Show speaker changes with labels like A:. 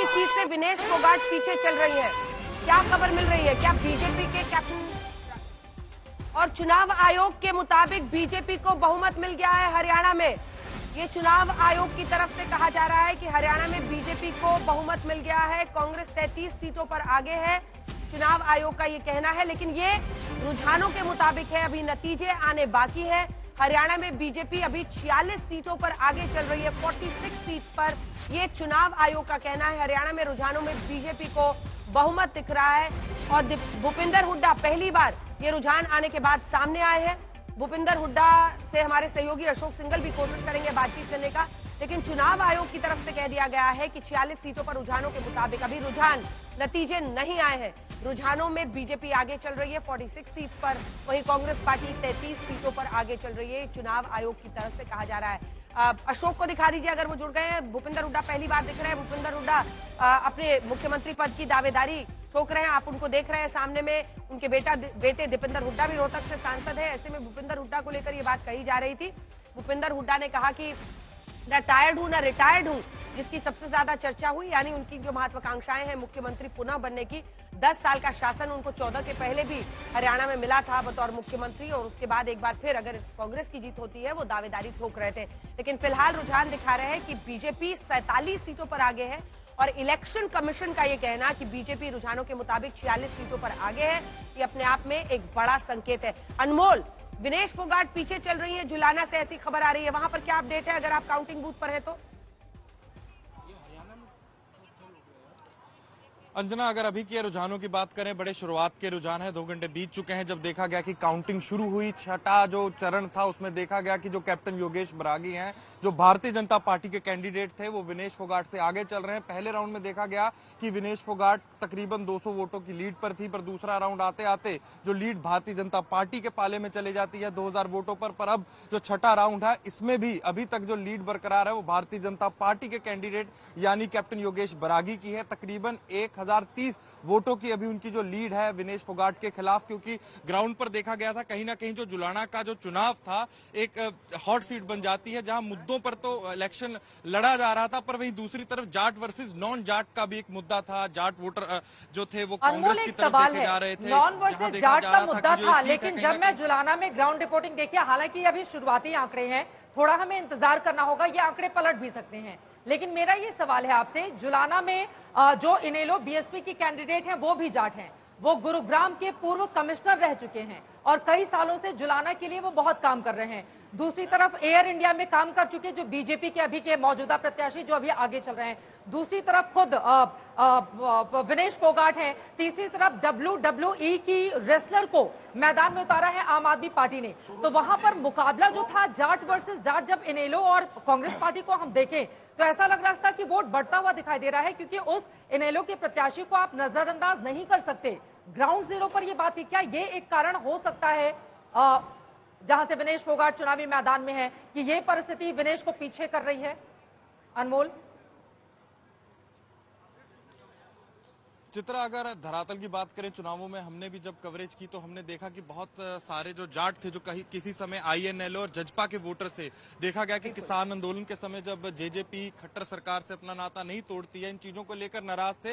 A: Seat से विनेश फोगाट पीछे चल रही हैं। क्या खबर मिल रही है? क्या बीजेपी के कैप्टन और चुनाव आयोग के मुताबिक बीजेपी को बहुमत मिल गया है हरियाणा में। ये चुनाव आयोग की तरफ से कहा जा रहा है कि हरियाणा में बीजेपी को बहुमत मिल गया है। कांग्रेस 33 सीटों पर आगे है, चुनाव आयोग का ये कहना है, लेकिन ये रुझानों के मुताबिक है, अभी नतीजे आने बाकी है। हरियाणा में बीजेपी अभी 46 सीटों पर आगे चल रही है, 46 सीट्स पर। ये चुनाव आयोग का कहना है। हरियाणा में रुझानों में बीजेपी को बहुमत दिख रहा है और भूपिंदर हुड्डा पहली बार ये रुझान आने के बाद सामने आए हैं। भूपिंदर हुड्डा से हमारे सहयोगी अशोक सिंघल भी कोशिश करेंगे बातचीत करने का, लेकिन चुनाव आयोग की तरफ से कह दिया गया है कि 46 सीटों पर रुझानों के मुताबिक अभी रुझान नतीजे नहीं आए हैं। रुझानों में बीजेपी आगे चल रही है 46 सीट्स पर, वहीं कांग्रेस पार्टी 33 सीटों पर आगे चल रही है, चुनाव आयोग की तरफ से कहा जा रहा है। अशोक को दिखा दीजिए अगर वो जुड़ गए हैं। भूपिंदर हुड्डा पहली बार दिख रहे हैं। भूपिंदर हुड्डा अपने मुख्यमंत्री पद की दावेदारी ठोक रहे हैं, आप उनको देख रहे हैं सामने में। उनके बेटे दीपेंद्र हुड्डा भी रोहतक से सांसद है। ऐसे में भूपिंदर हुड्डा को लेकर ये बात कही जा रही थी। भूपिंदर हुड्डा ने कहा कि न टायर्ड हूं न रिटायर्ड हूं, जिसकी सबसे ज्यादा चर्चा हुई, यानी उनकी जो महत्वाकांक्षाएं हैं मुख्यमंत्री पुनः बनने की। 10 साल का शासन उनको 14 के पहले भी हरियाणा में मिला था बतौर मुख्यमंत्री, और उसके बाद एक बार फिर अगर कांग्रेस की जीत होती है वो दावेदारी ठोक रहे थे। लेकिन फिलहाल रुझान दिखा रहे हैं कि बीजेपी 47 सीटों पर आगे है, और इलेक्शन कमीशन का ये कहना कि बीजेपी रुझानों के मुताबिक 46 सीटों पर आगे है, ये अपने आप में एक बड़ा संकेत है। अनमोल, विनेश फोगाट पीछे चल रही है, जुलाना से ऐसी खबर आ रही है, वहां पर क्या अपडेट है अगर आप काउंटिंग बूथ पर है तो?
B: अंजना, अगर अभी के रुझानों की बात करें, बड़े शुरुआत के रुझान है। 2 घंटे बीत चुके हैं जब देखा गया कि काउंटिंग शुरू हुई। छठा जो चरण था उसमें देखा गया कि जो कैप्टन योगेश बरागी हैं, जो भारतीय जनता पार्टी के कैंडिडेट थे, वो विनेश फोगाट से आगे चल रहे हैं। पहले राउंड में देखा गया कि विनेश फोगाट तकरीबन 200 वोटों की लीड पर थी, पर दूसरा राउंड आते आते जो लीड भारतीय जनता पार्टी के पाले में चले जाती है 2000 वोटों पर अब जो छठा राउंड है इसमें भी अभी तक जो लीड बरकरार है वो भारतीय जनता पार्टी के कैंडिडेट यानी कैप्टन योगेश बरागी की है। तकरीबन 1030 वोटों की अभी उनकी जो लीड है विनेश फोगाट के खिलाफ, क्योंकि ग्राउंड पर देखा गया था कहीं ना कहीं जो जुलाना का जो चुनाव था एक हॉट सीट बन जाती है, जहां मुद्दों पर तो इलेक्शन लड़ा जा रहा था, पर वहीं दूसरी तरफ जाट वर्सेस नॉन जाट का भी एक मुद्दा था। जाट वोटर जो थे वो कांग्रेस की तरफ देखे जा रहे थे,
C: नॉन वर्सेस जाट का मुद्दा था। लेकिन जब मैं जुलाना में ग्राउंड रिपोर्टिंग देखी, हालांकि अभी शुरुआती आंकड़े हैं, थोड़ा हमें इंतजार करना होगा, ये आंकड़े पलट भी सकते हैं। लेकिन मेरा ये सवाल है आपसे, जुलाना में जो इनेलो बीएसपी की कैंडिडेट हैं वो भी जाट हैं, वो गुरुग्राम के पूर्व कमिश्नर रह चुके हैं और कई सालों से जुलाना के लिए वो बहुत काम कर रहे हैं। दूसरी तरफ एयर इंडिया में काम कर चुके जो बीजेपी के अभी के मौजूदा प्रत्याशी जो अभी आगे चल रहे हैं। दूसरी तरफ खुद विनेश फोगाट हैं। तीसरी तरफ WWE की रेसलर को मैदान में उतारा है आम आदमी पार्टी ने। तो वहां पर मुकाबला जो था जाट वर्सेस जाट, जब इनेलो और कांग्रेस पार्टी को हम देखें तो ऐसा लग रहा था कि वोट बढ़ता हुआ दिखाई दे रहा है, क्योंकि उस इनेलो के प्रत्याशी को आप नजरअंदाज नहीं कर सकते। ग्राउंड जीरो पर यह बात थी, क्या ये एक कारण हो सकता है जहां से विनेश फोगाट चुनावी मैदान में है कि ये परिस्थिति विनेश को पीछे कर रही है? अनमोल,
B: चित्रा, अगर धरातल की बात करें, चुनावों में हमने भी जब कवरेज की तो हमने देखा कि बहुत सारे जो जाट थे जो कहीं किसी समय INLO और जजपा के वोटर्स थे। देखा गया कि किसान आंदोलन के समय जब जेजेपी खट्टर सरकार से अपना नाता नहीं तोड़ती है, इन चीजों को लेकर नाराज थे।